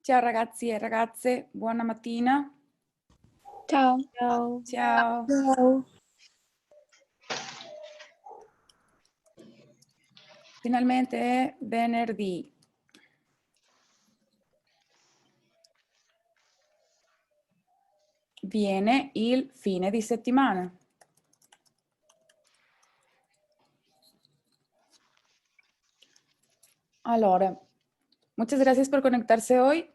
Ciao ragazzi e ragazze, buona mattina. Ciao. Ciao. Ciao. Ciao. Finalmente è venerdì. Viene il fine di settimana. Ahora, muchas gracias por conectarse hoy.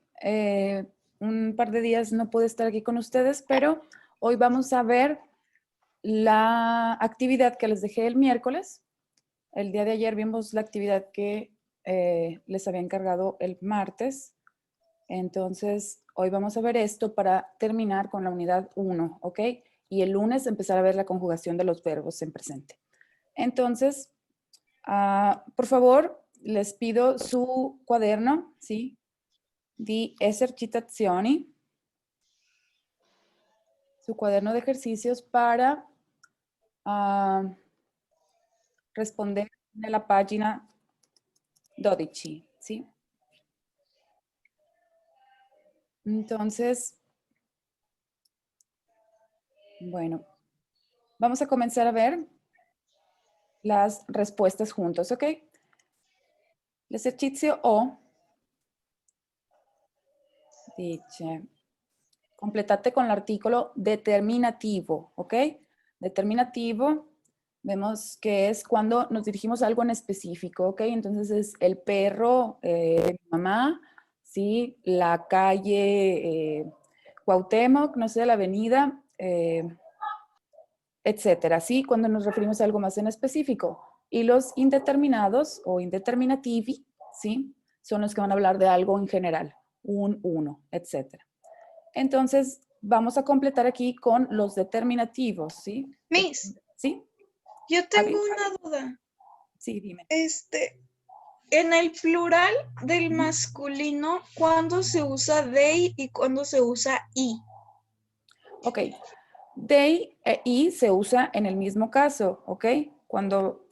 Un par de días no pude estar aquí con ustedes, pero hoy vamos a ver la actividad que les dejé el miércoles. El día de ayer vimos la actividad que les había encargado el martes. Entonces, hoy vamos a ver esto para terminar con la unidad 1, ¿ok? Y el lunes empezar a ver la conjugación de los verbos en presente. Entonces, por favor, les pido su cuaderno, ¿sí? Di esercitazioni, su cuaderno de ejercicios para responder en la página 12, ¿sí? Entonces, bueno, vamos a comenzar a ver las respuestas juntos, ¿ok? L'esercizio O dice, completate con el artículo determinativo, ¿ok? Determinativo, vemos que es cuando nos dirigimos a algo en específico, ¿ok? Entonces es el perro de mi mamá, ¿sí? La calle Cuauhtémoc, no sé, la avenida, etcétera, ¿sí? Cuando nos referimos a algo más en específico. Y los indeterminados o indeterminativi, ¿sí? Son los que van a hablar de algo en general, un, uno, etcétera. Entonces, vamos a completar aquí con los determinativos, ¿sí? Miss, ¿Sí? yo tengo una duda. Sí, dime. En el plural del masculino, ¿cuándo se usa they y cuándo se usa i? Ok. They e i se usa en el mismo caso, ¿ok? Cuando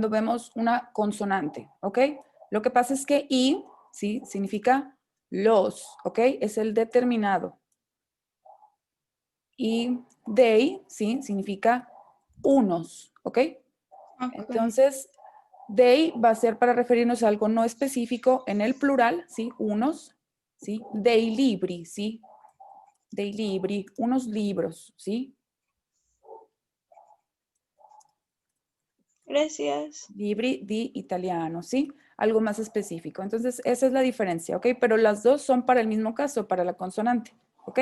vemos una consonante, ¿ok? Lo que pasa es que i, ¿sí? Significa los, ¿ok? Es el determinado. Y they, ¿sí? Significa unos, ¿ok? Entonces, they va a ser para referirnos a algo no específico en el plural, ¿sí? Unos, ¿sí? Dei libri, ¿sí? Dei libri, unos libros, ¿sí? Gracias. Libri di italiano, ¿sí? Algo más específico. Entonces, esa es la diferencia, ¿ok? Pero las dos son para el mismo caso, para la consonante, ¿ok?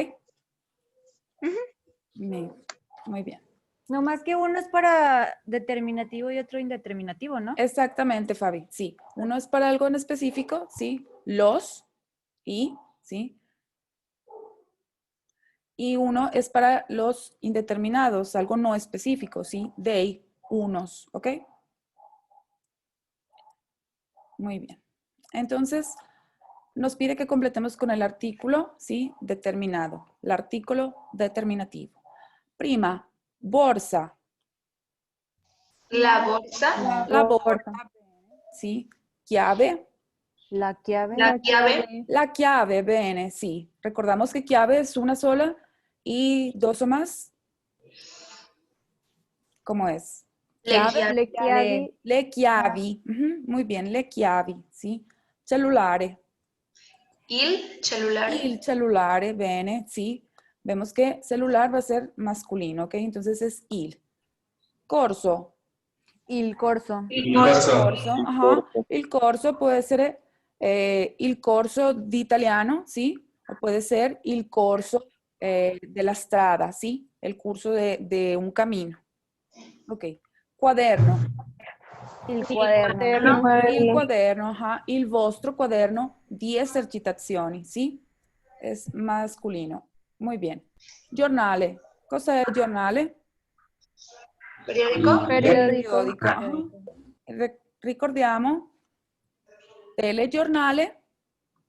Muy bien. No más que uno es para determinativo y otro indeterminativo, ¿no? Exactamente, Fabi, sí. Uno es para algo en específico, ¿sí? Los y, ¿sí? Y uno es para los indeterminados, algo no específico, ¿sí? They, unos, ¿ok? Muy bien. Entonces, nos pide que completemos con el artículo, ¿sí? Determinado. El artículo determinativo. Prima, borsa. La bolsa. La borsa, ¿sí? Chiave. La llave. La llave. La chiave, bene, sí. Recordamos que chiave es una sola y dos o más. ¿Cómo es? Chiave. Le chiavi. Le chiavi. Muy bien, le chiavi, ¿sí? Cellulare. Il cellulare. Il cellulare, bene, sí. Vemos que celular va a ser masculino, ¿ok? Entonces es il. Corso. Il corso. Il corso. Corso, ajá. Il corso puede ser il corso di italiano, ¿sí? O puede ser il corso de la strada, ¿sí? El curso de un camino. Ok. Cuaderno. Il cuaderno. Il quaderno, ajá. Il vostro quaderno di esercitazioni, ¿sí? Es masculino. Muy bien. Giornale. Cosa è giornale? Periódico. Periodico. Ajá. Ricordiamo, telegiornale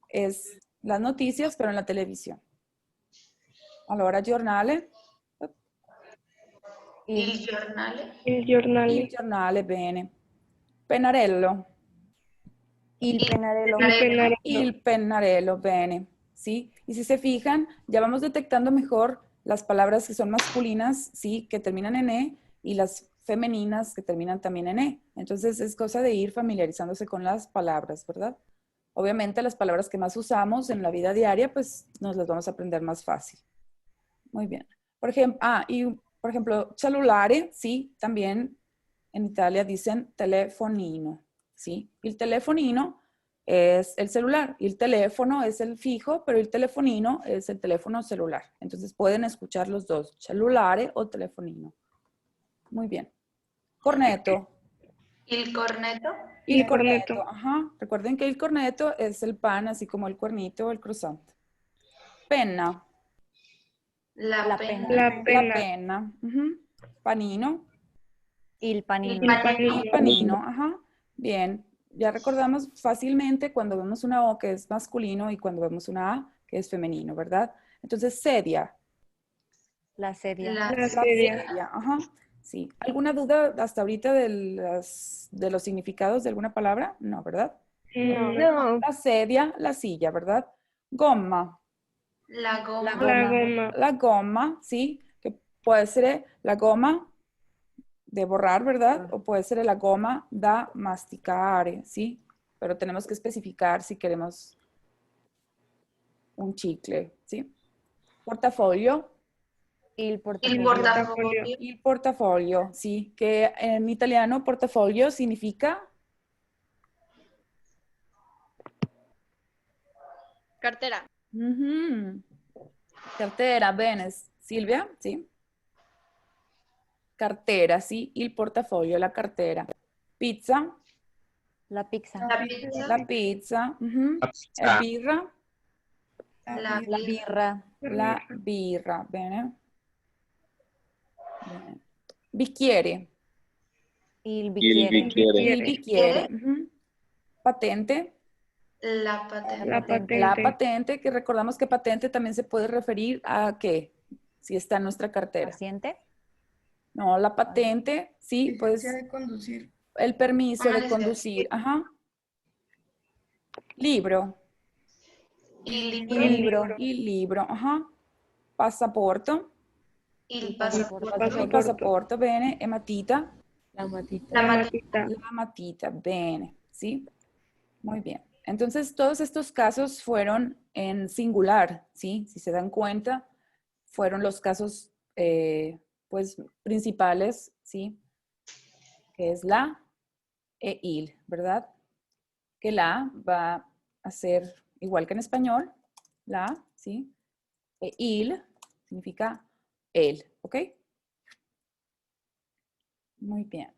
es las noticias, pero en la televisión. Allora, giornale. Il giornale. El jornal. Il giornale, bene. Pennarello. Il pennarello. Pennarello. Il pennarello, bene, ¿sí? Y si se fijan, ya vamos detectando mejor las palabras que son masculinas, ¿sí? Que terminan en E, y las femeninas que terminan también en E. Entonces es cosa de ir familiarizándose con las palabras, ¿verdad? Obviamente las palabras que más usamos en la vida diaria, pues nos las vamos a aprender más fácil. Muy bien. Por ejemplo, cellulare, sí, también en Italia dicen telefonino, ¿sí? El telefonino es el celular, y el teléfono es el fijo, pero el telefonino es el teléfono celular. Entonces pueden escuchar los dos, cellulare o telefonino. Muy bien. Corneto. Il corneto. Il corneto, ajá. Recuerden que el corneto es el pan, así como el cuernito o el croissant. Penna. La La penna. penna. La penna. Ujú. Panino. Il panino. Il panino. El panino, ajá. Bien. Ya recordamos fácilmente cuando vemos una O que es masculino y cuando vemos una A que es femenino, ¿verdad? Entonces, sedia. La sedia. La sedia, ajá. Sí. ¿Alguna duda hasta ahorita de los significados de alguna palabra? No, ¿verdad? No. La sedia, la silla, ¿verdad? Gomma. La goma. La goma, sí, que puede ser la goma de borrar, ¿verdad? O puede ser la goma da masticare, ¿sí? Pero tenemos que especificar si queremos un chicle, ¿sí? Portafolio. Il Il portafolio. portafoglio. El portafolio, sí, que en italiano portafolio significa Cartera. cartera, bene. Silvia, ¿sí? Cartera, sí, el portafolio, la cartera. Pizza, La pizza. La pizza. la pizza. Birra, La La birra. birra. la birra, bene. Bene. Bicchiere, Il bicchiere. il bicchiere. Patente, La patente. La patente. la patente, que recordamos que patente también se puede referir a qué, si está en nuestra cartera. Paciente. No, la patente, sí, pues Licencia de conducir. el permiso Una de licencia. conducir. Ajá. Libro, Il Il libro. libro. el libro, ajá. Passaporto, Il Passaporto. passaporto. il passaporto, bene. E matita, La matita. La matita. la matita, bene, ¿sí? Muy bien. Entonces, todos estos casos fueron en singular, ¿sí? Si se dan cuenta, fueron los casos, pues, principales, ¿sí? Que es la e il, ¿verdad? Que la va a ser igual que en español, la, ¿sí? E il significa él, ¿ok? Muy bien.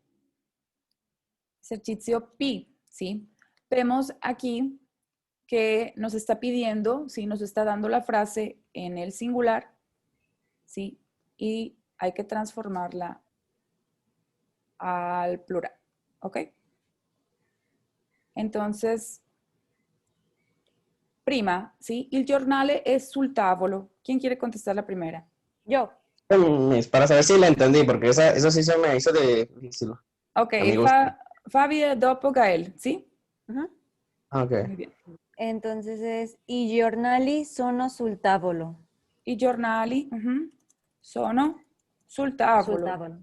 Ejercicio P, ¿sí? Vemos aquí que nos está pidiendo, ¿sí? Nos está dando la frase en el singular, ¿sí? Y hay que transformarla al plural, ¿ok? Entonces, prima, ¿sí? Il giornale è sul tavolo. ¿Quién quiere contestar la primera? Yo. Para saber si la entendí, porque eso sí se me hizo difícil. Ok, Amigos. Fabio dopo Gael, ¿sí? Ujú. Ok. Muy bien. Entonces es i giornali sono sul tavolo. I giornali sono sul Sul tavolo. tavolo.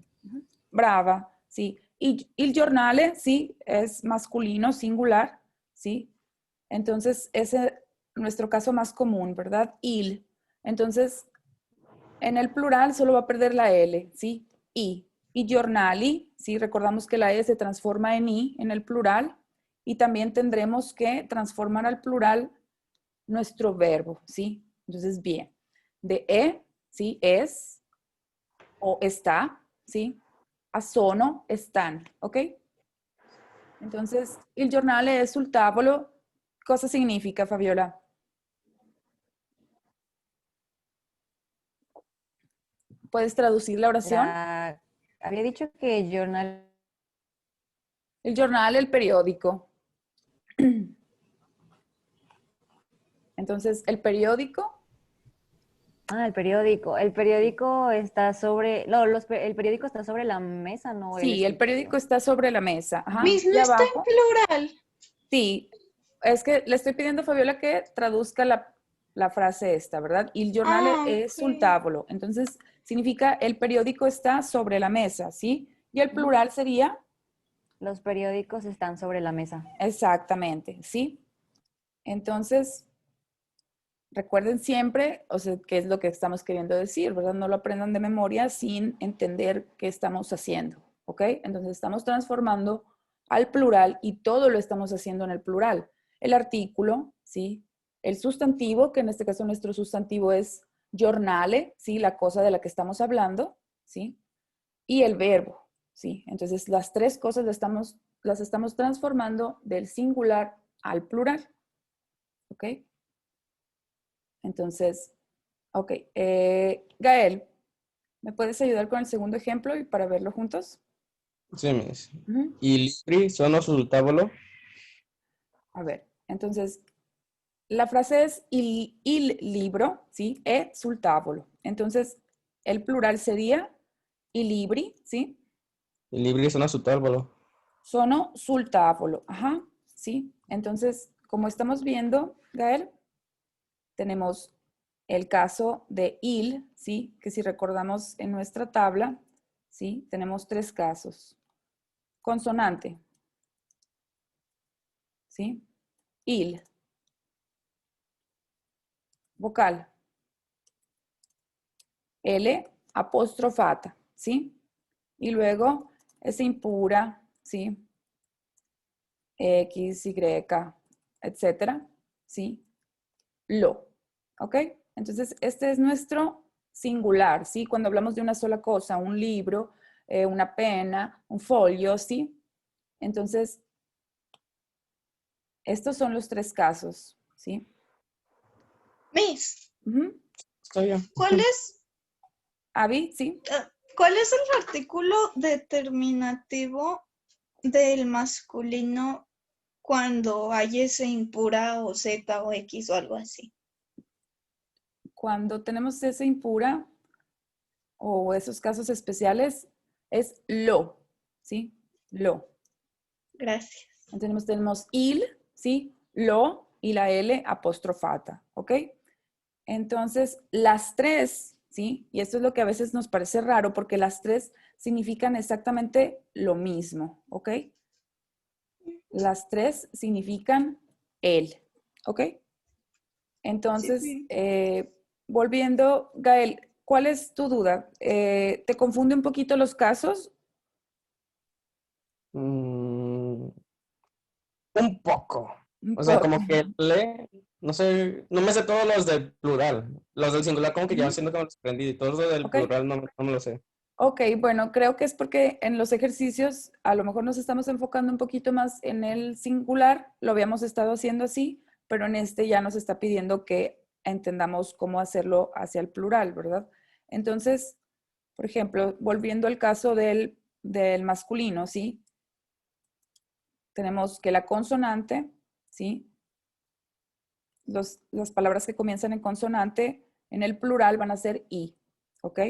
Brava, sí. Y il giornale, sí, es masculino, singular, ¿sí? Entonces, ese es nuestro caso más común, ¿verdad? Il. Entonces, en el plural solo va a perder la L, ¿sí? I. Y giornali, ¿sí? Recordamos que la E se transforma en I en el plural y también tendremos que transformar al plural nuestro verbo, ¿sí? Entonces, bien. De E, ¿sí? Es o está, ¿sí? A sono, están, ¿ok? Entonces, il giornale è sul tavolo. Cosa significa, Fabiola? ¿Puedes traducir la oración? Había dicho que journal. El jornal, el periódico. Entonces, el periódico. Ah, el periódico. El periódico está sobre. No, el periódico está sobre la mesa, ¿no? Sí, el periódico está sobre la mesa. Ajá. Miss, no Y está en abajo. plural. Sí, es que le estoy pidiendo a Fabiola que traduzca la frase esta, ¿verdad? Il giornale Ah, è sul tavolo. Entonces, significa el periódico está sobre la mesa, ¿sí? Y el plural sería Los periódicos están sobre la mesa. exactamente, ¿sí? Entonces, recuerden siempre, o sea, qué es lo que estamos queriendo decir, ¿verdad? No lo aprendan de memoria sin entender qué estamos haciendo, ¿ok? Entonces, estamos transformando al plural y todo lo estamos haciendo en el plural. El artículo, ¿sí? El sustantivo, que en este caso nuestro sustantivo es giornale, ¿sí? La cosa de la que estamos hablando, ¿sí? Y el verbo, ¿sí? Entonces, las tres cosas las estamos transformando del singular al plural, ¿ok? Entonces, ok. Gael, ¿me puedes ayudar con el segundo ejemplo y para verlo juntos? Sì, Miss. Ujú. I libri sono sul tavolo? A ver, entonces, la frase es il libro, ¿sí? È sul tavolo. Entonces, el plural sería i libri, ¿sí? I libri sono sul tavolo. Sono sul tavolo. Ajá, ¿sí? Entonces, como estamos viendo, Gael, tenemos el caso de il, ¿sí? Que si recordamos en nuestra tabla, ¿sí? Tenemos tres casos. Consonante, ¿sí? Il. Vocal, L apostrofata, ¿sí? Y luego S impura, ¿sí? X, Y, etcétera, ¿sí? Lo, ¿ok? Entonces, este es nuestro singular, ¿sí? Cuando hablamos de una sola cosa, un libro, una pena, un folio, ¿sí? Entonces, estos son los tres casos, ¿sí? Miss, Ujú. Estoy bien. ¿cuál es, Avi, ¿sí? ¿cuál es el artículo determinativo del masculino cuando hay S impura o Z o X o algo así? Cuando tenemos esa impura o esos casos especiales, es lo, ¿sí? Lo. Gracias. Entonces tenemos il, ¿sí? Lo y la L apostrofata, ¿ok? Entonces, las tres, ¿sí? Y esto es lo que a veces nos parece raro porque las tres significan exactamente lo mismo, ¿ok? Las tres significan él, ¿ok? Entonces, Sí. volviendo, Gael, ¿cuál es tu duda? ¿Te confunde un poquito los casos? Mm, un poco. Un O sea, poco. como que no sé, no me sé todos los del plural. Los del singular como que ya Ujú. siento que me los aprendí. Y todos los del ¿Ok? plural no me lo sé. Ok, bueno, creo que es porque en los ejercicios a lo mejor nos estamos enfocando un poquito más en el singular, lo habíamos estado haciendo así, pero en este ya nos está pidiendo que entendamos cómo hacerlo hacia el plural, ¿verdad? Entonces, por ejemplo, volviendo al caso del masculino, ¿sí? Tenemos que la consonante, ¿sí? Las palabras que comienzan en consonante en el plural van a ser I, ¿ok?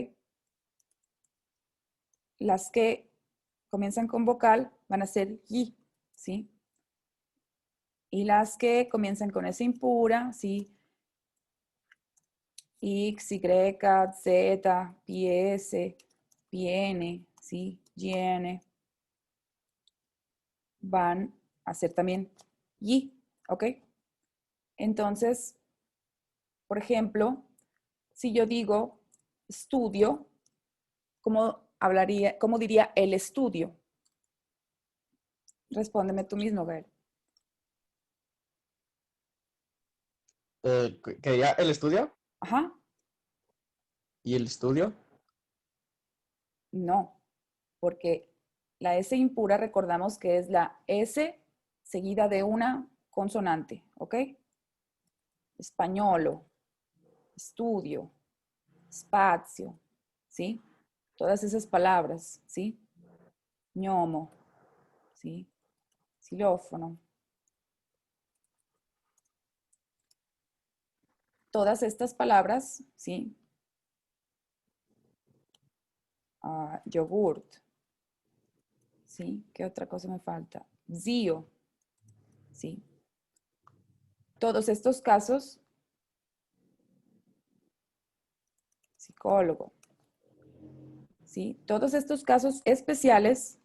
Las que comienzan con vocal van a ser Y, ¿sí? Y las que comienzan con S impura, ¿sí? X, Y, Z, PS, PN, ¿sí? YN, van a ser también Y, ¿ok? Entonces, por ejemplo, si yo digo estudio, cómo diría el estudio? Respóndeme tú mismo, Gael. Que ya el estudio Ajá, y el estudio. no, porque la S impura recordamos que es la S seguida de una consonante, ¿ok? Españolo, estudio, espacio, ¿sí? Todas esas palabras, ¿sí? Ñomo, ¿sí? Xilófono. Todas estas palabras, ¿sí? Yogurt, ¿sí? ¿Qué otra cosa me falta? Zio, ¿sí? todos estos casos, psicólogo, ¿sí? Todos estos casos especiales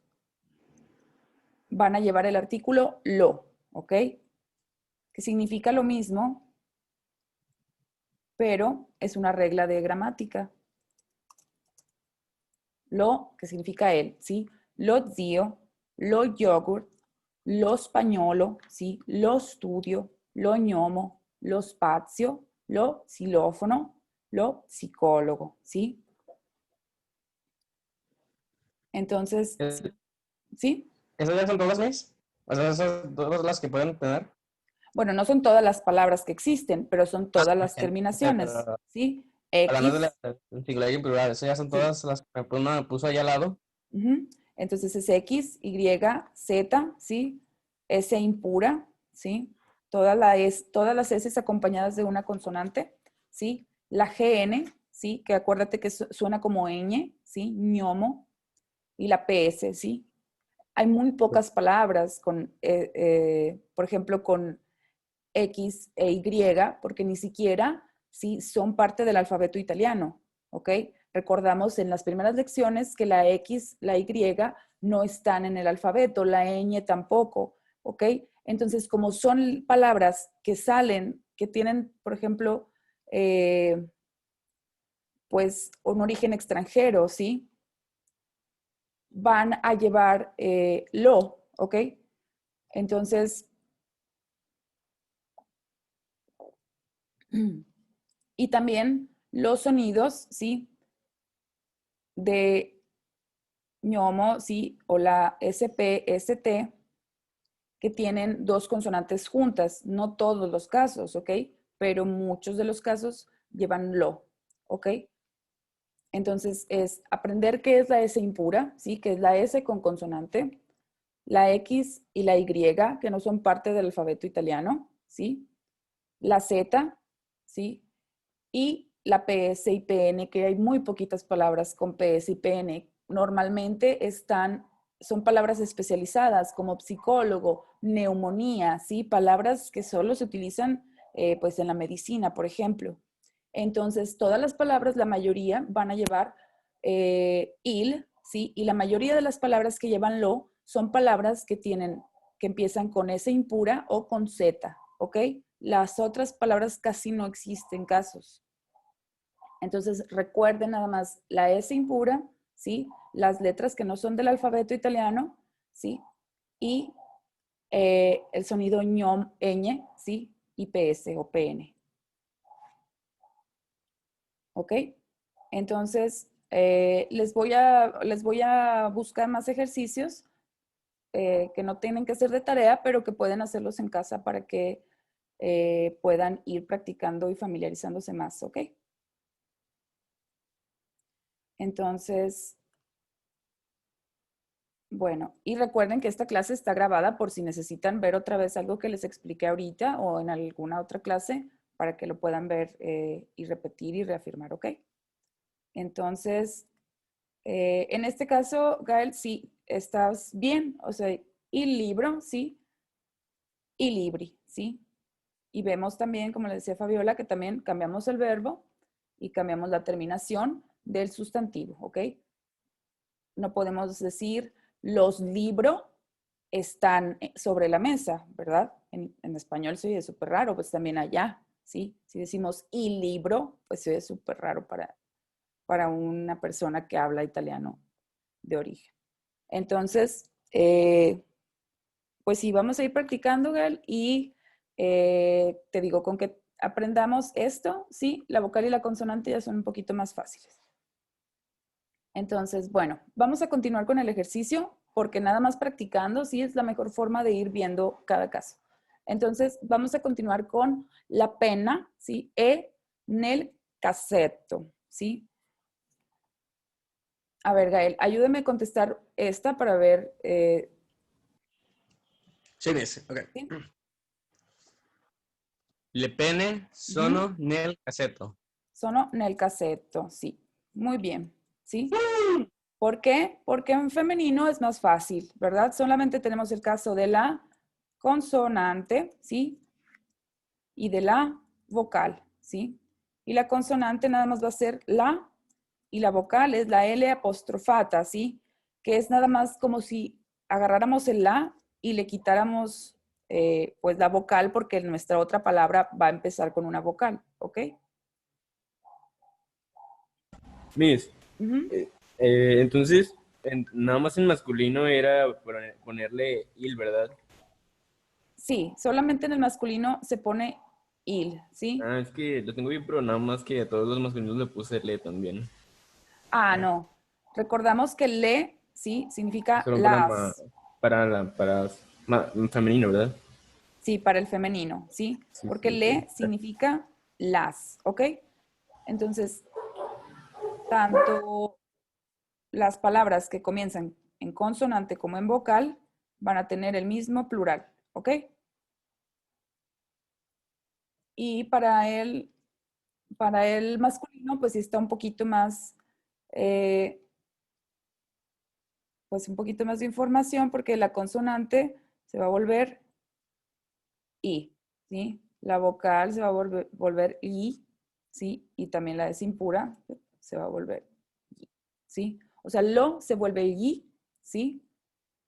van a llevar el artículo lo, ¿ok? Que significa lo mismo, pero es una regla de gramática. Lo, que significa él, ¿sí? Lo zio, lo yogurt, lo spagnolo, ¿sí? Lo studio, lo gnomo, lo spazio, lo xilófono, lo psicólogo, ¿sí? Entonces, ¿sí? ¿Esas ya son todas mis? O sea, esas son todas las que pueden tener. Bueno, no son todas las palabras que existen, pero son todas las Bien, terminaciones, pero ¿sí? hablando de X, del singular y en plural, esas ya son sí. todas las que me puso allá al lado. Ujú. Entonces es X, Y, Z, ¿sí? S impura, ¿sí? Todas las S acompañadas de una consonante, ¿sí? La GN, ¿sí? Que acuérdate que suena como ñ, ¿sí? Ñomo. Y la PS, ¿sí? Hay muy pocas palabras con, por ejemplo, con X e Y, porque ni siquiera, ¿sí? Son parte del alfabeto italiano, ¿ok? Recordamos en las primeras lecciones que la X, la Y no están en el alfabeto, la ñ tampoco, ¿ok? Entonces, como son palabras que salen, que tienen, por ejemplo, pues un origen extranjero, ¿sí? Van a llevar lo, ¿ok? Entonces, y también los sonidos, ¿sí? De ñomo, ¿sí? O la SP, ST, que tienen dos consonantes juntas. No todos los casos, ¿ok? Pero muchos de los casos llevan lo, ¿ok? Entonces es aprender qué es la S impura, ¿sí? Que es la S con consonante, la X y la Y, que no son parte del alfabeto italiano, ¿sí? La Z, ¿sí? Y la PS y PN, que hay muy poquitas palabras con PS y PN. Normalmente son palabras especializadas como psicólogo, neumonía, ¿sí? Palabras que solo se utilizan pues en la medicina, por ejemplo. Entonces, todas las palabras, la mayoría, van a llevar il, ¿sí? Y la mayoría de las palabras que llevan lo son palabras que empiezan con S impura o con Z, ¿ok? Las otras palabras casi no existen casos. Entonces, recuerden nada más la S impura, ¿sí? Las letras que no son del alfabeto italiano, ¿sí? Y el sonido ñom, ñ, ¿sí? Y PS o PN. ¿Ok? Entonces, les voy a buscar más ejercicios que no tienen que ser de tarea, pero que pueden hacerlos en casa para que puedan ir practicando y familiarizándose más, ¿ok? Entonces, bueno, y recuerden que esta clase está grabada por si necesitan ver otra vez algo que les expliqué ahorita o en alguna otra clase para que lo puedan ver y repetir y reafirmar, ¿ok? Entonces, en este caso, Gael, sí, estás bien, o sea, il libro, sí, y libri, sí. Y vemos también, como le decía Fabiola, que también cambiamos el verbo y cambiamos la terminación del sustantivo, ¿ok? No podemos decir los libros están sobre la mesa, ¿verdad? En español se oye súper raro, pues también allá, ¿sí? Si decimos il libro, pues se oye súper raro para una persona que habla italiano de origen. Entonces, pues sí, vamos a ir practicando, Gal, y te digo, con que aprendamos esto, sí, la vocal y la consonante ya son un poquito más fáciles. Entonces, bueno, vamos a continuar con el ejercicio porque nada más practicando, sí, es la mejor forma de ir viendo cada caso. Entonces, vamos a continuar con la penna, ¿sí? E nel cassetto, ¿sí? A ver, Gael, ayúdame a contestar esta para ver. Sí, dice, ok. ¿Sí? Le pene sono nel cassetto. Sono nel cassetto, sí. Muy bien, ¿sí? ¿Por qué? Porque en femenino es más fácil, ¿verdad? Solamente tenemos el caso de la consonante, ¿sí? y de la vocal, ¿sí? Y la consonante nada más va a ser la, y la vocal es la L apostrofata, ¿sí? Que es nada más como si agarráramos el la y le quitáramos pues la vocal porque nuestra otra palabra va a empezar con una vocal, ¿ok? Miss, Ujú. entonces, nada más en masculino era ponerle il, ¿verdad? Sí, solamente en el masculino se pone il, ¿sí? Ah, es que lo tengo bien, pero nada más que a todos los masculinos le puse le también. Ah, no. Recordamos que le, ¿sí? Significa Solo las. femenino, ¿verdad? Sí, para el femenino, ¿sí? Sí, Porque sí, le ok. significa las, ¿ok? Entonces, tanto las palabras que comienzan en consonante como en vocal van a tener el mismo plural, ¿ok? Y para el masculino, pues sí está un poquito más, pues un poquito más de información porque la consonante se va a volver I, ¿sí? La vocal se va a volver I, ¿sí? Y también la S impura se va a volver I, ¿sí? O sea, lo se vuelve I, ¿sí?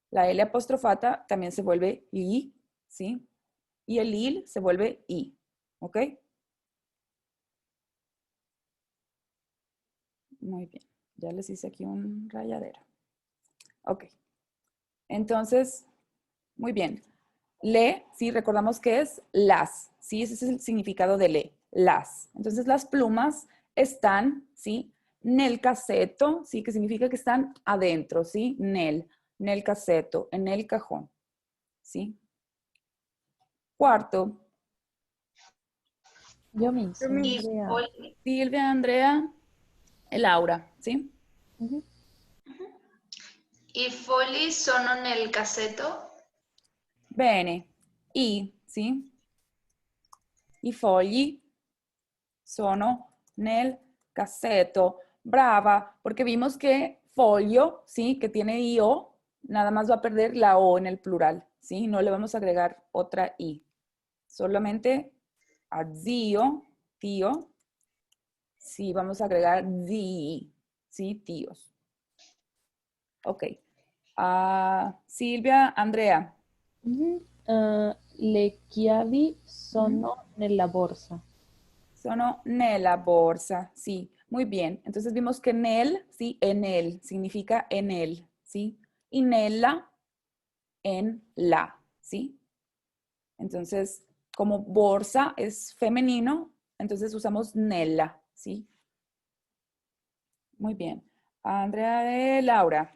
La L apostrofata también se vuelve I, ¿sí? Y el il se vuelve I, ¿ok? Muy bien. Ya les hice aquí un rayadero. Ok. Entonces, muy bien. Le, sí, recordamos que es las, sí, ese es el significado de le, las. Entonces las plumas están, sí, nel caseto, sí, que significa que están adentro, sí, nel caseto, en el cajón, sí. Cuarto, Yo mismo, I Andrea. fogli, Silvia, Andrea, Laura, sí. Ujú. I fogli sono nel cassetto. Bene, i, sì, i fogli sono nel cassetto. Brava, porque vimos que folio, ¿sí? Que tiene io, nada más va a perder la o en el plural, ¿sí? No le vamos a agregar otra i. Solamente a zio, tío, sí, vamos a agregar zii, ¿sí? Tíos. Ok. Silvia, Andrea. Mhm. Le chiavi sono nella borsa. Sono nella borsa, sí, muy bien. Entonces vimos que nel, sí, en él, significa en él, sí. Y nella, en la, sí. Entonces, como borsa es femenino, entonces usamos nella, sí. Muy bien. Andrea de Laura.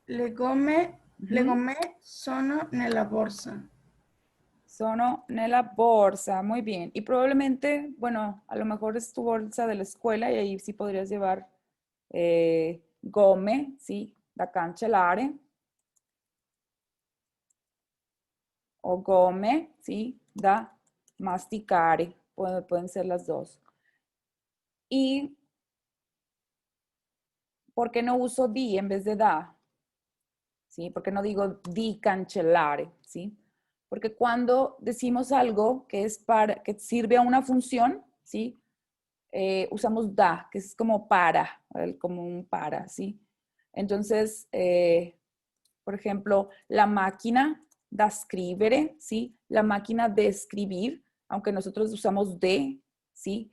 Le gomme, le Ujú. gomme sono nella borsa. Sono nella borsa, muy bien. Y probablemente, bueno, a lo mejor es tu bolsa de la escuela y ahí sí podrías llevar gomme, sí, da cancellare. O gomme, sí, da masticare. Pueden ser las dos. ¿Y por qué no uso di en vez de da? ¿Sí? ¿Por qué no digo di cancellare? ¿Sí? Porque cuando decimos algo que es para, que sirve a una función, ¿sí? Usamos da, que es como para, como un para, ¿sí? Entonces, por ejemplo, la máquina da scrivere, ¿sí? La máquina de escribir, aunque nosotros usamos de, ¿sí?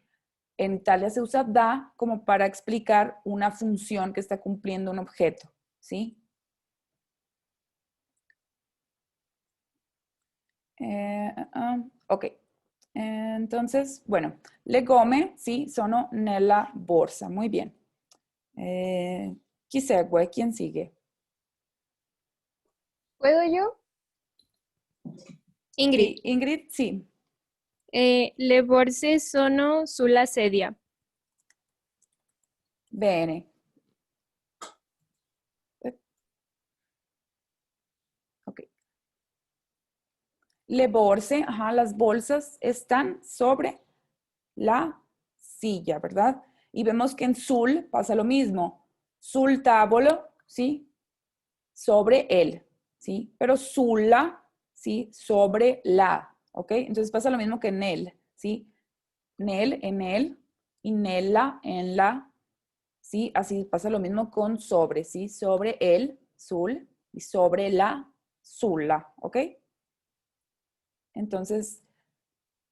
En Italia se usa da como para explicar una función que está cumpliendo un objeto, ¿sí? Ok. Entonces, bueno, le gomme, sì, sono nella borsa. Muy bien. Chi segue? ¿Quién sigue? ¿Puedo yo? Ingrid. Sí, Ingrid, sí. Le borse sono sulla sedia. Bene. Ok. Le borse, ajá, las bolsas están sobre la silla, ¿verdad? Y vemos que en sul pasa lo mismo. Sul tavolo, ¿sí? Sobre él, ¿sí? Pero sulla, ¿sí? Sobre la, ¿ok? Entonces pasa lo mismo que nel, ¿sí? Nel, en él, y nella, en la, ¿sí? Así pasa lo mismo con sobre, ¿sí? Sobre el, sul, y sobre la, sulla, ¿ok? Entonces,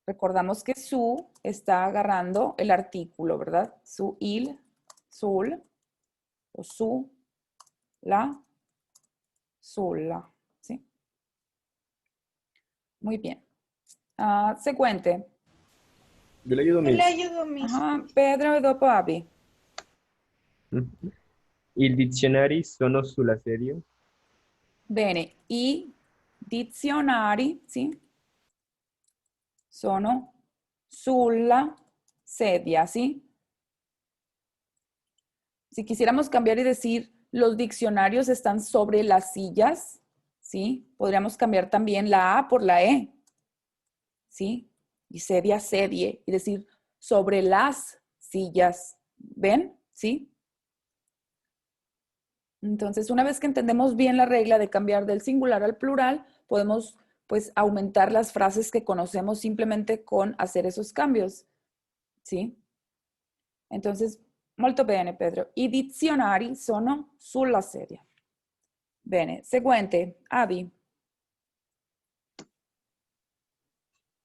recordamos que su está agarrando el artículo, ¿verdad? Su, il, sul, o su, la, sulla, ¿sí? Muy bien. Seguente. Yo le ayudo, Yo le Miss. ayudo, Miss. Pedro e dopo Abby. Il dizionari sono sulla sedia. Bene, i dizionari, sì, sono sulla sedia, ¿sí? Si quisiéramos cambiar y decir los diccionarios están sobre las sillas, ¿sí? Podríamos cambiar también la A por la E, ¿sí? Y sedia, sedie, y decir sobre las sillas. ¿Ven? ¿Sí? Entonces, una vez que entendemos bien la regla de cambiar del singular al plural, podemos pues aumentar las frases que conocemos simplemente con hacer esos cambios. ¿Sí? Entonces, molto bene, Pedro. I dizionari sono sulla sedia. Bene, seguente, Abby.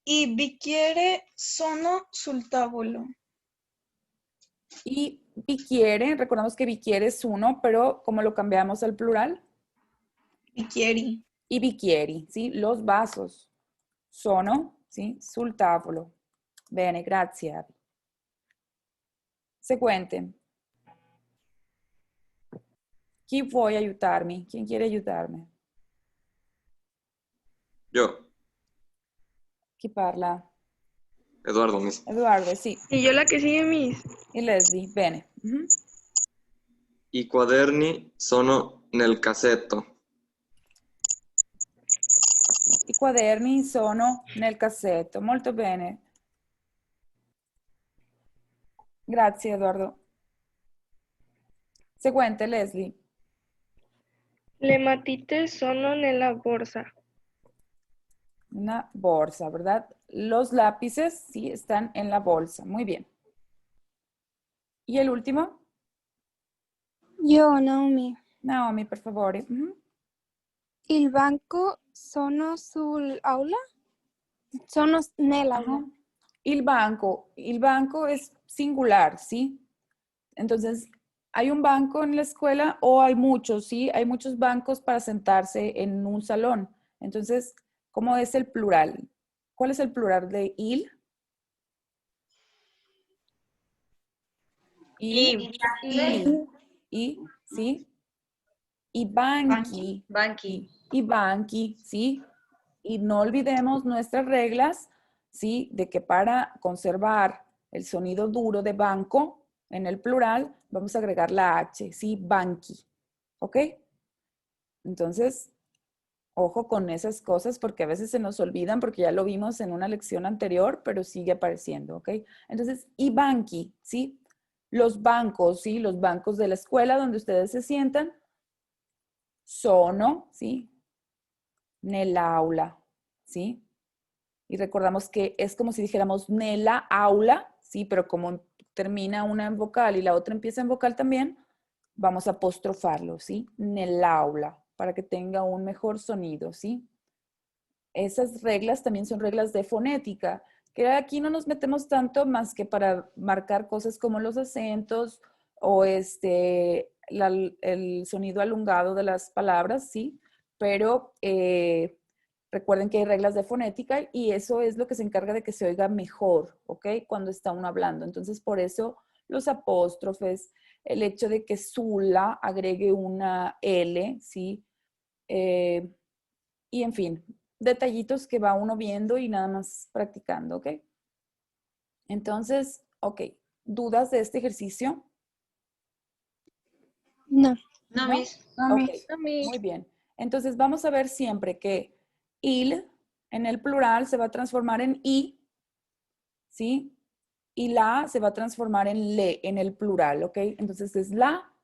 I bicchiere sono sul tavolo. Y bicchiere, recordamos que bicchiere es uno, pero ¿cómo lo cambiamos al plural? Bicchieri. I bicchieri, ¿sí? Los vasos sono, ¿sí? Sul tavolo. Bene, grazie, Abby. Seguente. Chi vuoi aiutarmi? ¿Quién quiere ayudarme? Yo, Chi parla? Eduardo, Miss. Eduardo, sì. Y yo la que sigue, Miss. E Leslie, bene. Mhm. I quaderni sono nel cassetto. I quaderni sono nel cassetto. Molto bene. Grazie, Eduardo. Seguente, Leslie. Le matite sono nella borsa. Una bolsa, ¿verdad? Los lápices, sí, están en la bolsa. Muy bien. ¿Y el último? Io, Naomi. Naomi, per favore. Mhm. Il banco sono sull'aula? Sono nell'aula. Ajá. El banco es singular, ¿sí? Entonces, hay un banco en la escuela o hay muchos, ¿sí? Hay muchos bancos para sentarse en un salón. Entonces, ¿cómo es el plural? ¿Cuál es el plural de il? I. Y, ¿sí? Y banqui. Banqui. Y banqui, ¿sí? Y no olvidemos nuestras reglas, ¿sí? De que para conservar el sonido duro de banco en el plural, vamos a agregar la H, ¿sí? Banqui, ¿ok? Entonces, ojo con esas cosas porque a veces se nos olvidan porque ya lo vimos en una lección anterior, pero sigue apareciendo, ¿ok? Entonces, y banqui, ¿sí? Los bancos, ¿sí? Los bancos de la escuela donde ustedes se sientan, sono, ¿sí? Nell'aula, ¿sí? Y recordamos que es como si dijéramos nella aula, ¿sí? Pero como termina una en vocal y la otra empieza en vocal también, vamos a apostrofarlo, ¿sí? Nell'aula, para que tenga un mejor sonido, ¿sí? Esas reglas también son reglas de fonética, que aquí no nos metemos tanto más que para marcar cosas como los acentos o el sonido alongado de las palabras, ¿sí? Pero recuerden que hay reglas de fonética y eso es lo que se encarga de que se oiga mejor, ¿ok? Cuando está uno hablando. Entonces, por eso los apóstrofes, el hecho de que Zula agregue una L, ¿sí? Y en fin, detallitos que va uno viendo y nada más practicando, ¿ok? Entonces, ok, ¿dudas de este ejercicio? No. No, ¿No? Miss. Ok, No, Miss. muy bien. Entonces vamos a ver siempre que il en el plural se va a transformar en i, ¿sí? Y la se va a transformar en le en el plural, ¿ok? Entonces es la,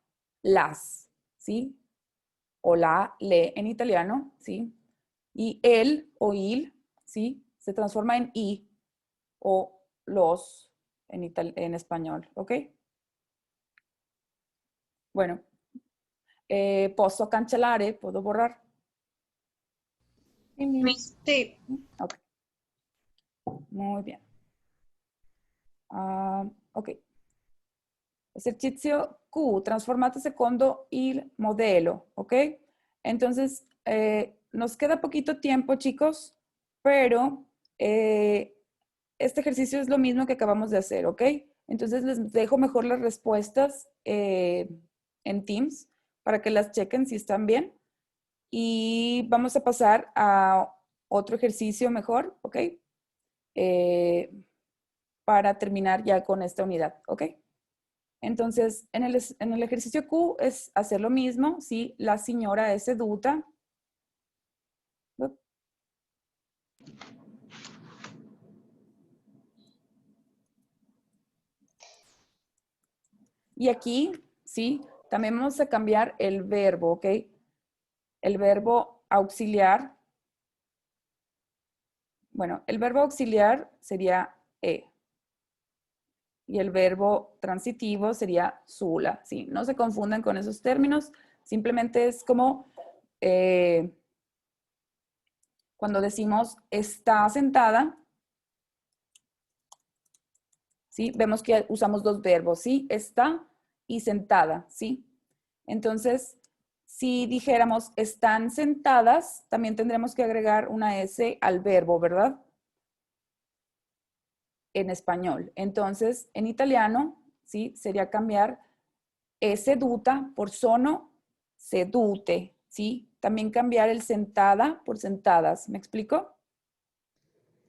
las, ¿sí? O la, le en italiano, ¿sí? Y el o il, ¿sí? se transforma en I o los en español, ¿ok? Bueno, posso cancellare, puedo borrar. Sí, Miss. Sí. Ok. Muy bien. Ok. Esercizio Q, transformate secondo il modello, ¿ok? Entonces, nos queda poquito tiempo, chicos, pero este ejercicio es lo mismo que acabamos de hacer, ¿ok? Entonces, les dejo mejor las respuestas en Teams para que las chequen si están bien. Y vamos a pasar a otro ejercicio mejor, ¿ok? Para terminar ya con esta unidad, ¿ok? Entonces, en el ejercicio Q es hacer lo mismo, ¿sí? La señora es seduta. Y aquí, ¿sí? También vamos a cambiar el verbo, ¿ok? El verbo auxiliar. Bueno, el verbo auxiliar sería E. Y el verbo transitivo sería sulla, ¿sí? No se confundan con esos términos. Simplemente es como cuando decimos está sentada, ¿sí? Vemos que usamos dos verbos, ¿sí? Está y sentada, ¿sí? Entonces, si dijéramos están sentadas, también tendremos que agregar una S al verbo, ¿verdad? En español. Entonces, en italiano, ¿sí? Sería cambiar seduta por sono sedute, ¿sí? También cambiar el sentada por sentadas. ¿Me explico?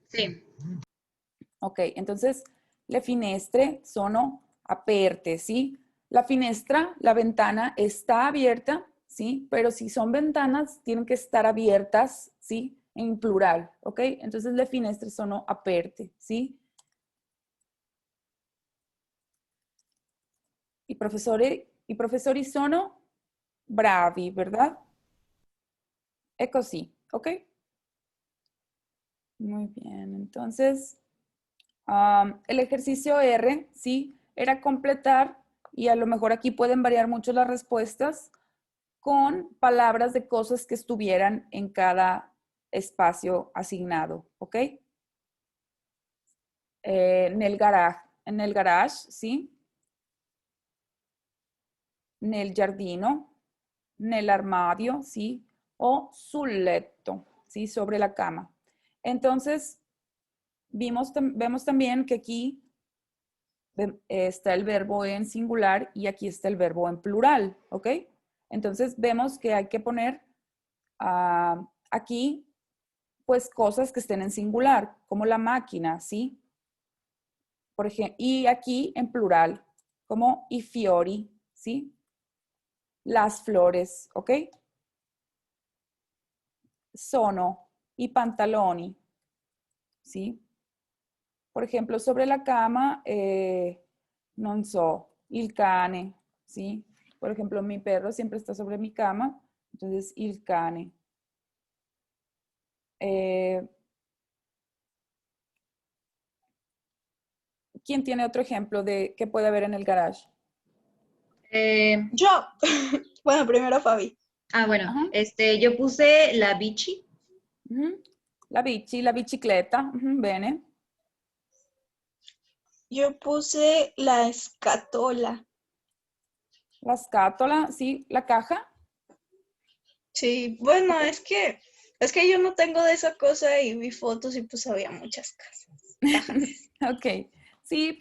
Sí. Ok, entonces le finestre sono aperte, ¿sí? La finestra, la ventana está abierta, ¿sí? Pero si son ventanas, tienen que estar abiertas, ¿sí? En plural, ¿ok? Entonces le finestre sono aperte, ¿sí? I professori sono bravi, ¿verdad? Es así, ¿ok? Muy bien, entonces el ejercicio R, ¿sí? Era completar, y a lo mejor aquí pueden variar mucho las respuestas, con palabras de cosas que estuvieran en cada espacio asignado, ¿ok? En el garage, ¿sí? Nel giardino, nell'armadio, ¿sí? O sul letto, ¿sí? Sobre la cama. Entonces, vemos también que aquí está el verbo en singular y aquí está el verbo en plural, ¿ok? Entonces, vemos que hay que poner aquí, pues, cosas que estén en singular, como la máquina, ¿sí? Por ejemplo, y aquí en plural, como i fiori, ¿sí? Las flores, ¿ok? Sono i pantaloni, ¿sí? Por ejemplo, sobre la cama, non so, il cane, ¿sí? Por ejemplo, mi perro siempre está sobre mi cama, entonces il cane. ¿Quién tiene otro ejemplo de qué puede haber en el garage? Yo. Bueno, primero Fabi. Bueno, Ajá. yo puse la bici. La bici, la bicicletta, bene. Yo puse la escatola. La scatola, sí, la caja. Sí, bueno, es que yo no tengo de esa cosa y vi fotos y pues había muchas cajas. Ok, sí,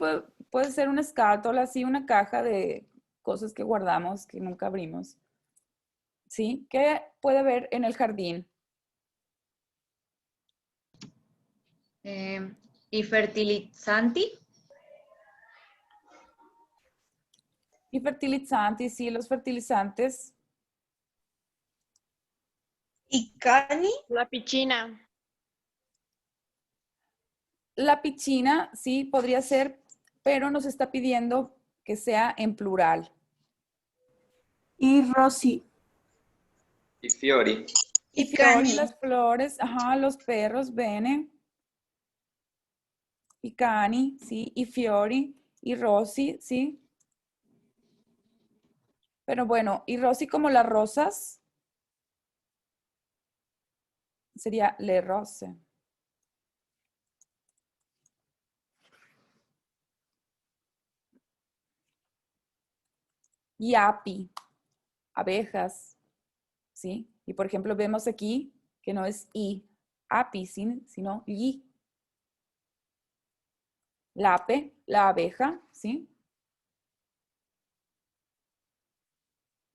puede ser una escátola, sí, una caja de cosas que guardamos, que nunca abrimos. ¿Sí? ¿Qué puede haber en el jardín? I fertilizzanti. Y fertilizantes, sí, los fertilizantes. ¿Y cani? La piscina. La piscina, sí, podría ser, pero nos está pidiendo que sea en plural. Y Rosy. Y fiori. Y fiori, las flores, ajá, los perros, bene. I cani, ¿sí? I fiori, i rossi, ¿sí? Pero bueno, i rossi como las rosas, sería le rose. Y api, abejas, ¿sí? Y por ejemplo vemos aquí que no es i, api, sino i. L'ape, la abeja, ¿sí?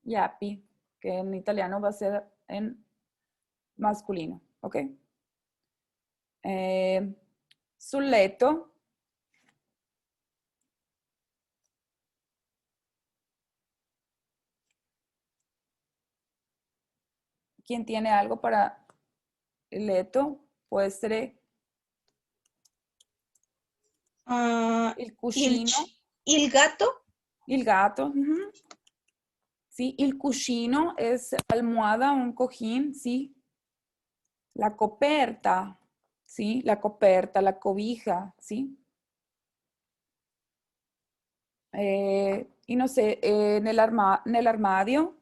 Y api, que en italiano va a ser en masculino, ¿ok? Sul letto. ¿Quién tiene algo para el letto? Puede ser Ah, il cuscino. il gatto. Il gatto. Ujú. Sí, il cuscino es almohada, un cojín, sí. La coperta, sí, la coperta, la cobija, sí. Y no sé, en el armadio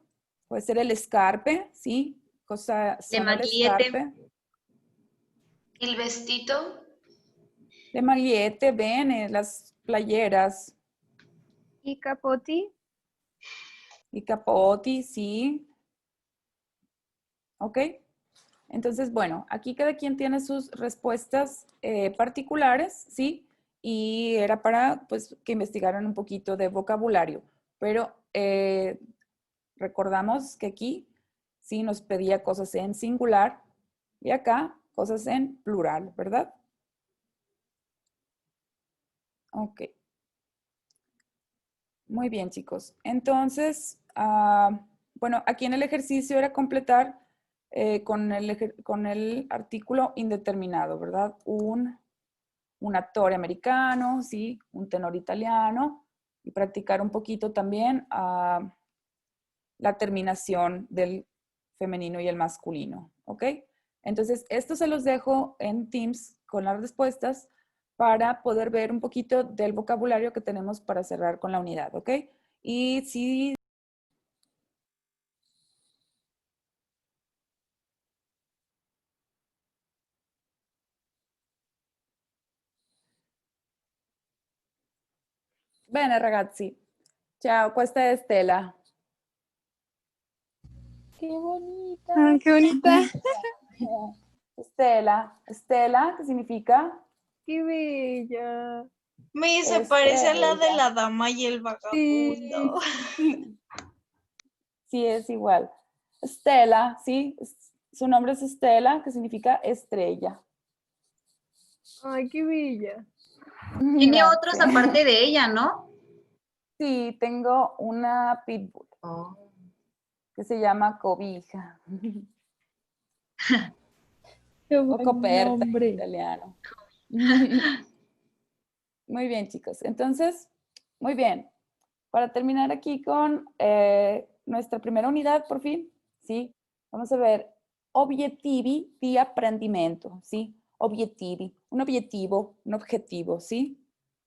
puede ser el escarpe, sí. Cosa Le sono le magliette. scarpe. Il vestito. Le magliette, bene, las playeras. I capoti. Y capoti, sí. ¿Ok? Entonces, bueno, aquí cada quien tiene sus respuestas particulares, ¿sí? Y era para, pues, que investigaran un poquito de vocabulario. Pero recordamos que aquí sí nos pedía cosas en singular y acá cosas en plural, ¿verdad? Ok. Muy bien, chicos. Entonces, bueno, aquí en el ejercicio era completar con el artículo indeterminado, ¿verdad? Un actor americano, ¿sí? Un tenor italiano y practicar un poquito también la terminación del femenino y el masculino, ¿ok? Entonces, esto se los dejo en Teams con las respuestas para poder ver un poquito del vocabulario que tenemos para cerrar con la unidad, ¿ok? Y si... Bene, ragazzi. Ciao, questa è Stella. ¡Qué bonita! Ah, qué bonita. Stella, ¿qué significa? ¡Qué bella! Se parece a la de Estrella. la dama y el vagabundo. Sí, es igual. Stella, sí, su nombre es Stella, que significa estrella. ¡Ay, qué bella! Tiene Grazie. otros aparte de ella, ¿no? Sí, tengo una pitbull que se llama Cobija ¡Qué o buen coperta en nombre! italiano. Muy bien, chicos. Entonces, muy bien. Para terminar aquí con nuestra primera unidad, por fin, ¿sí? Vamos a ver obiettivi di apprendimento, ¿sí? Obiettivi, un objetivo, ¿sí?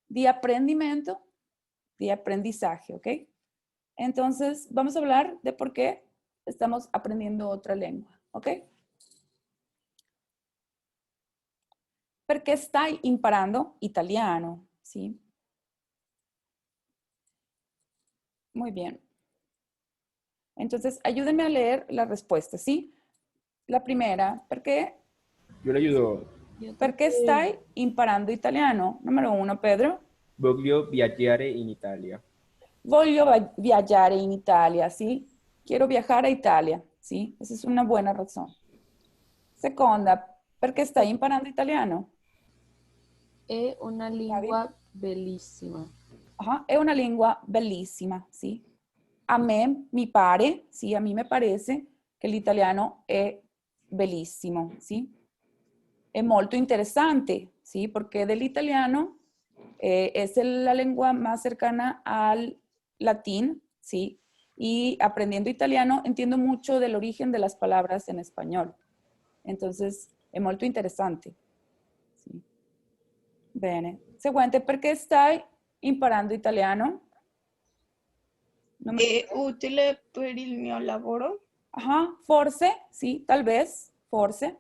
Di apprendimento, di aprendizaje, ¿ok? Entonces, vamos a hablar de por qué estamos aprendiendo otra lengua, ¿ok? Perché stai imparando italiano, ¿sí? Muy bien. Entonces, ayúdenme a leer las respuestas, ¿sí? La primera, Yo le ayudo. perché stai imparando italiano? Número 1, Pedro. Voglio viaggiare in Italia. Voglio viaggiare in Italia, ¿sí? Quiero viajar a Italia, ¿sí? Esa es una buena razón. Seconda, perché stai imparando italiano? È una lingua bellissima. Ajá, è una lingua bellissima, ¿sí? A me mi pare, sí, a mí me parece que el italiano es bellissimo, ¿sí? Es molto interesante, ¿sí? Porque del italiano es la lengua más cercana al latín, ¿sí? Y aprendiendo italiano entiendo mucho del origen de las palabras en español. Entonces, es molto interesante. ¿Sí? Bene. Seguente, perché stai imparando italiano? È utile per il mio lavoro? Forse, sì, tal vez, forse.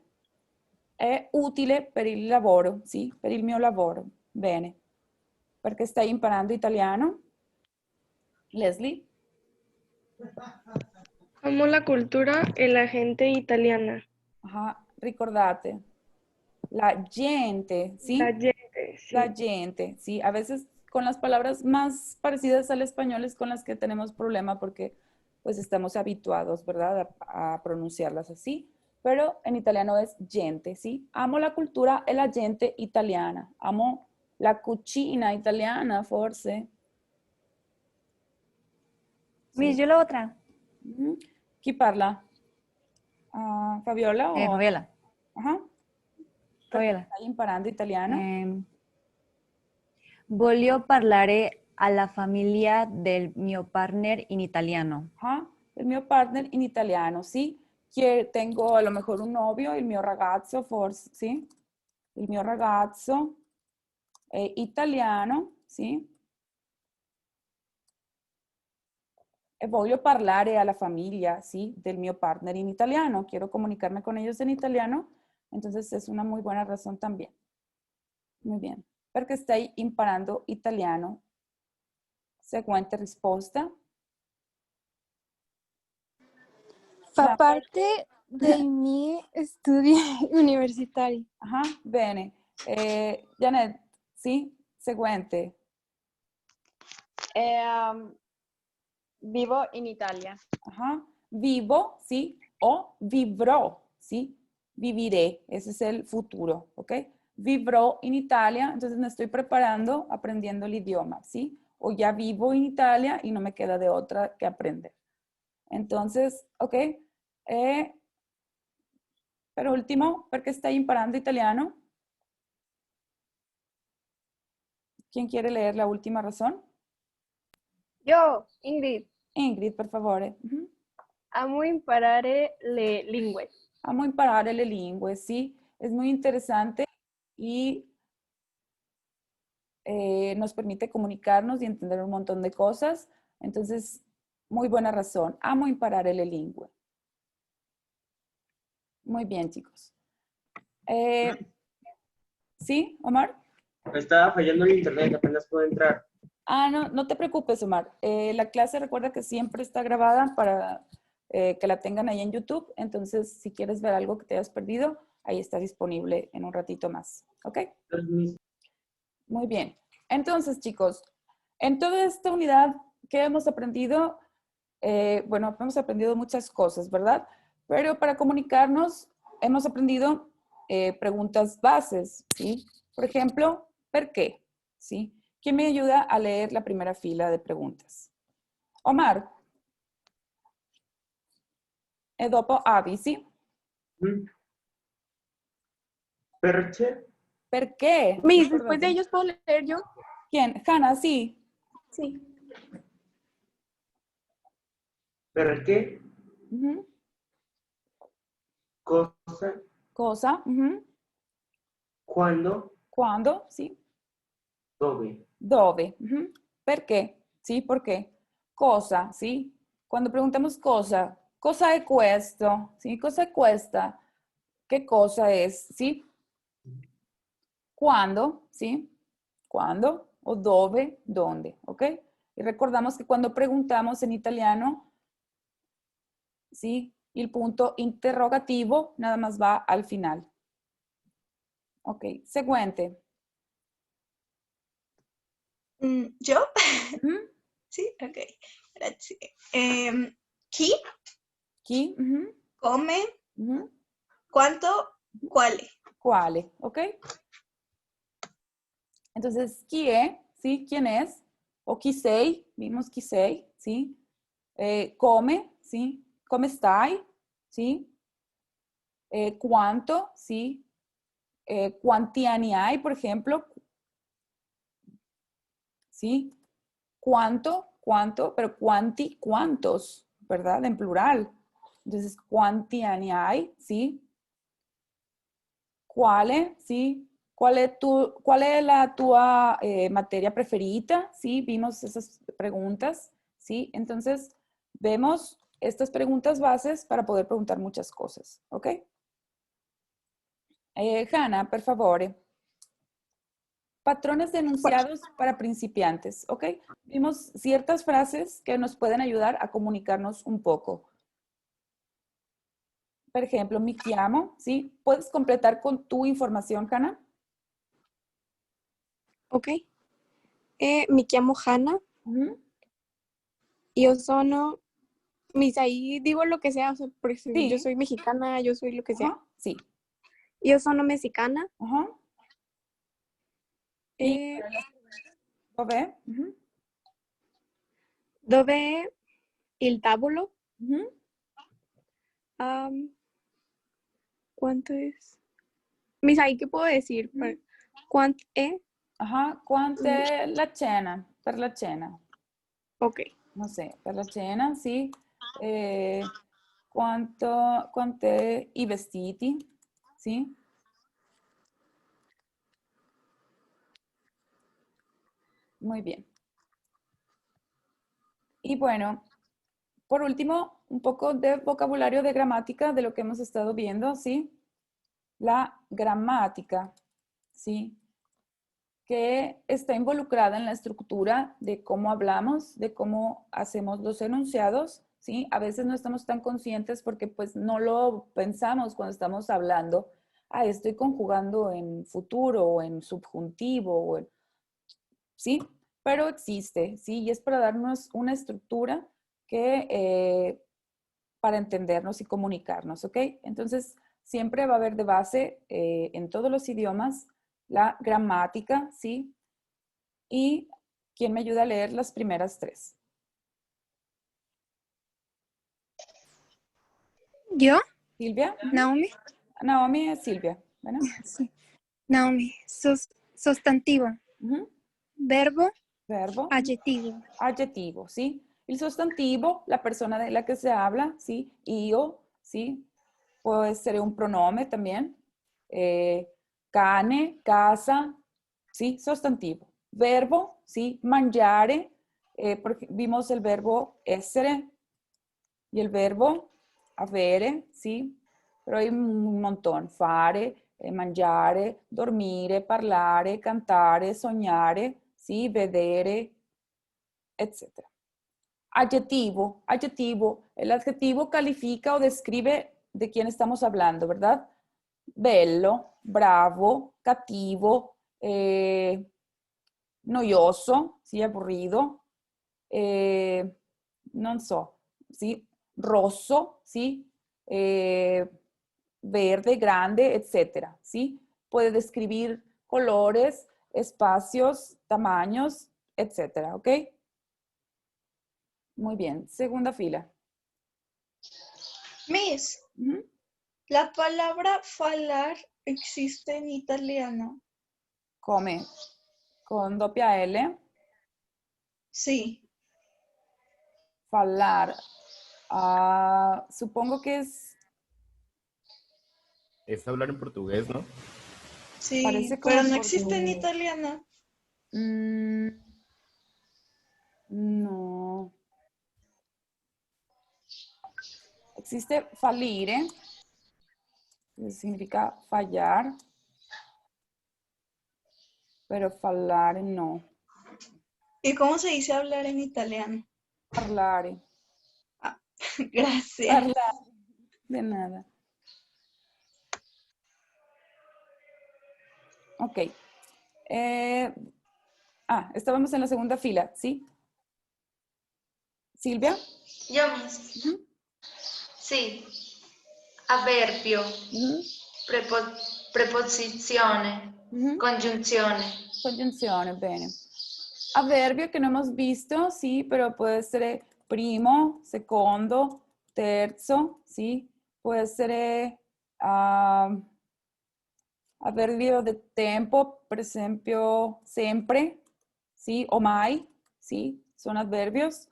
È utile per il lavoro, sì, per il mio lavoro. Bene. Perché stai imparando italiano? Leslie? Amo la cultura e la gente italiana. Ricordate. La gente, ¿sí? La gente, sí. La gente, sí. A veces con las palabras más parecidas al español es con las que tenemos problema porque pues estamos habituados, ¿verdad? A pronunciarlas así. Pero en italiano es gente, ¿sí? Amo la cultura e la gente italiana. Amo la cucina italiana, forse. Miss, yo la otra. Chi parla? Fabiola? O... Fabiola. Fabiola. Stai imparando italiano? Voglio parlare alla famiglia del mio partner in italiano. El mio partner in italiano, ¿sí? Tengo a lo mejor un novio, il mio ragazzo, forse, ¿sí? Il mio ragazzo è italiano, ¿sí? E voglio parlare alla famiglia, ¿sí? Del mio partner in italiano. Quiero comunicarme con ellos en italiano, entonces es una muy buena razón también. Muy bien. Perché stai imparando italiano? Seguente risposta. Fa parte dei miei studi universitari. Bene. Janet, sì? Seguente. Vivo in Italia. Vivo, ¿sí? O vivrò, ¿sí? Viviré, ese es el futuro, ¿ok? Vivrò in Italia, entonces me estoy preparando, aprendiendo el idioma, ¿sí? O ya vivo en Italia y no me queda de otra que aprender. Entonces, ¿ok? Per último, perché stai imparando italiano? ¿Quién quiere leer la última razón? Yo, Ingrid. Ingrid, per favore. Amo imparare le lingue. Amo imparare le lingue, sí. Es muy interesante y nos permite comunicarnos y entender un montón de cosas. Entonces, muy buena razón. Amo imparare le lingue. Muy bien, chicos. ¿Sí, Omar? Me estaba fallando el internet, apenas puedo entrar. No te preocupes, Omar. La clase recuerda que siempre está grabada para que la tengan ahí en YouTube. Entonces, si quieres ver algo que te hayas perdido, ahí está disponible en un ratito más. ¿Ok? Muy bien. Entonces, chicos, en toda esta unidad que hemos aprendido, bueno, hemos aprendido muchas cosas, ¿verdad? Pero para comunicarnos hemos aprendido preguntas bases, ¿sí? Por ejemplo, ¿por qué? ¿Sí? ¿Quién me ayuda a leer la primera fila de preguntas? Omar. E dopo Avi, ¿sí? ¿Perché? ¿Por qué? Miss, después de ellos puedo leer yo. ¿Quién? Hanna, sí. Sí. ¿Perché? Cosa. Cosa. ¿Cuándo? ¿Cuándo? Sí. Dove. Dove. ¿Por qué? Sí, ¿por qué? Cosa, ¿sí? Cuando preguntamos cosa è questo? ¿Sí? Cosa è questa? ¿Qué cosa es? ¿Sí? ¿Cuándo? ¿Sí? ¿Cuándo? O dove, ¿dónde? ¿Ok? Y recordamos que cuando preguntamos en italiano, ¿sí? El punto interrogativo nada más va al final. Ok, seguente. ¿Yo? Sí, ok, grazie. Chi? Chi? Come? ¿Cuánto? ¿Cuáles? ¿Cuáles? ¿Ok? Entonces, chi è? ¿Sí? ¿Quién es? O chi sei? Vimos chi sei, ¿sí? Come, ¿sí? ¿Come stai? ¿Sí? ¿Cuánto? ¿Sí? ¿Cuánti anni hai, por ejemplo? ¿Sí? ¿Cuánto? ¿Cuánto? Pero cuánti, ¿cuántos? ¿Verdad? En plural. Entonces, ¿cuánti anni hai? ¿Sí? ¿Cuále? ¿Sí? ¿Cuál es la tua materia preferida? Sí, vimos esas preguntas, ¿sí? Entonces, vemos estas preguntas bases para poder preguntar muchas cosas, ¿ok? Hanna, por favor. Patrones de enunciados para principiantes, ¿ok? Vimos ciertas frases que nos pueden ayudar a comunicarnos un poco. Por ejemplo, mi chiamo, ¿sí? ¿Puedes completar con tu información, Hanna? Ok. Mi chiamo Hanna. Io sono... Mis, ahí digo lo que sea, o sea, porque Sí. yo soy mexicana, yo soy lo que sea. Ajá, sí. Io sono mexicana. Ajá. Dove? Dove il tavolo? Ujú. ¿Cuánto es? Mis, ahí, ¿qué puedo decir? ¿Cuánto es? Ajá, ¿cuánto è la cena? Per la cena. Ok. No sé, per la cena, sì. Quanto è i vestiti? Sì. Muy bien. Y bueno, por último, un poco de vocabulario de gramática de lo que hemos estado viendo, ¿sí? La gramática, ¿sí? Que está involucrada en la estructura de cómo hablamos, de cómo hacemos los enunciados, ¿sí? A veces no estamos tan conscientes porque pues no lo pensamos cuando estamos hablando. Ah, estoy conjugando en futuro o en subjuntivo, ¿sí? Pero existe, ¿sí? Y es para darnos una estructura que, para entendernos y comunicarnos, ¿ok? Entonces, siempre va a haber de base en todos los idiomas la gramática, ¿sí? Y ¿quién me ayuda a leer las primeras tres? ¿Yo? Silvia. Naomi. Naomi es Silvia, ¿verdad? Sí. Naomi. Sostantivo. Verbo. Verbo. Adjetivo. Adjetivo, ¿sí? El sostantivo, la persona de la que se habla, ¿sí? Io, ¿sí? Puede ser un pronombre también. Cane, casa, ¿sí? Sustantivo. Verbo, ¿sí? Mangiare, porque vimos el verbo essere y el verbo avere, ¿sí? Pero hay un montón. Fare, mangiare, dormire, parlare, cantare, sognare, ¿sí? Vedere, etc. Adjetivo, adjetivo. El adjetivo califica o describe de quién estamos hablando, ¿verdad? Bello, bravo, cattivo, noioso, ¿sí? Aburrido, non so, ¿sí? Rosso, ¿sí? Verde, grande, etcétera, ¿sí? Puede describir colores, espacios, tamaños, etcétera, ¿ok? Muy bien, segunda fila. Miss, la palabra falar existe en italiano. Come con doppia L. Sí. Falar. Supongo que es... Es hablar en portugués, ¿no? Sí, Parece como pero no portugués. existe en italiano. No. Existe fallire, que significa fallar, pero fallare no. ¿Y cómo se dice hablar en italiano? Parlare. Gracias. Parlare. De nada. Ok. Estábamos en la segunda fila, ¿sí? Silvia. Yo mismo. Sí. Avverbio. Preposizione. Congiunzione. Congiunzione, bene. Avverbio que no hemos visto, sí, pero puede ser primo, secondo, terzo, sí. Puede ser avverbio de tempo, per esempio, sempre, sí, o mai, sí, son adverbios.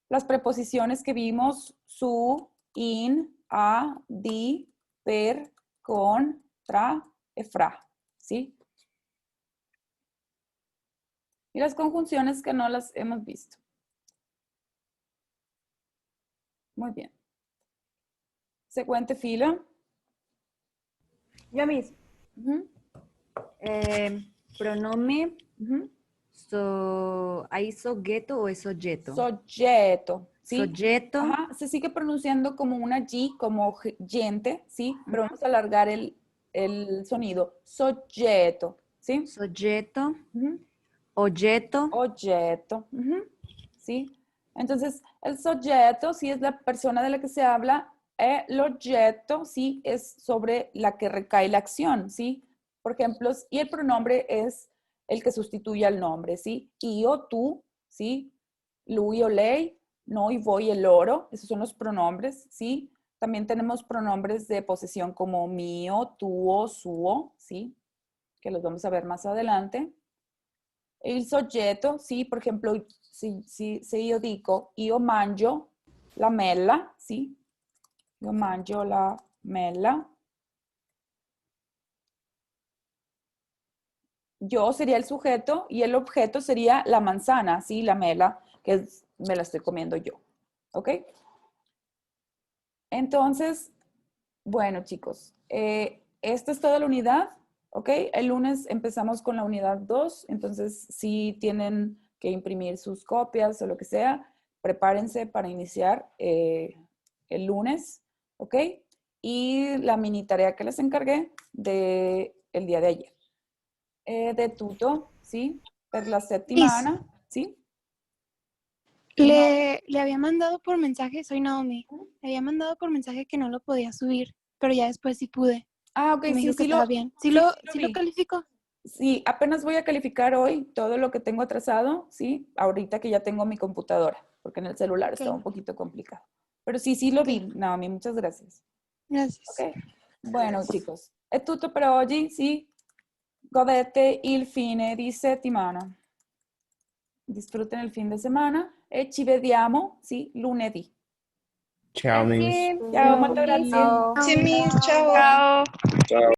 Las preposiciones que vimos, su, in, a, di, per, con, tra e fra, sí. Y las conjunciones que no las hemos visto. Muy bien. Seguente fila. Yo mismo. Ujú, Pronome, ujú. ¿hay soggetto o es soggetto? Soggetto, ¿sí? Soggetto. Ajá, se sigue pronunciando como una G, como gente, ¿sí? Pero vamos a alargar el sonido. Soggetto, ¿sí? Soggetto. Ujú. Oggetto. Oggetto, ujú, ¿sí? Entonces, el soggetto, sí es la persona de la que se habla, el oggetto, sí, es sobre la que recae la acción, ¿sí? Por ejemplo, y el pronombre es el que sustituye al nombre, ¿sí? Io, tú, ¿sí? Lui o lei, noi, voi e loro, esos son los pronombres, ¿sí? También tenemos pronombres de posesión como mío, tuo, suo, ¿sí? Que los vamos a ver más adelante. Il soggetto, sì, per esempio, se io dico io mangio la mela, sì, io mangio la mela, yo sería el sujeto y el objeto sería la manzana, sí, la mela, me la estoy comiendo yo, ¿ok? Entonces, bueno, chicos, esta es toda la unidad, ¿ok? El lunes empezamos con la unidad 2, entonces si tienen que imprimir sus copias o lo que sea, prepárense para iniciar el lunes, ¿ok? Y la mini tarea que les encargué el día de ayer. De tutto, ¿sí? Per la settimana, ¿sí? Le había mandado por mensaje, soy Naomi. Le había mandado por mensaje que no lo podía subir, pero ya después sí pude. Ah, ok, Y me sí, dijo que sí estaba bien. ¿Sí sí lo vi. calificó? Sí, apenas voy a calificar hoy todo lo que tengo atrasado, ¿sí? Ahorita que ya tengo mi computadora, porque en el celular está un poquito complicado. Pero sí lo vi, Naomi, muchas gracias. Gracias. Ok, bueno chicos, è tutto per oggi, sì? Godete il fine di settimana. Disfruten el fin de semana e ci vediamo, sì, lunedì. Ciao, Miss. Merci. Ciao, molto grazie. Chao. Sí, Miss, chao. Chao. Chao.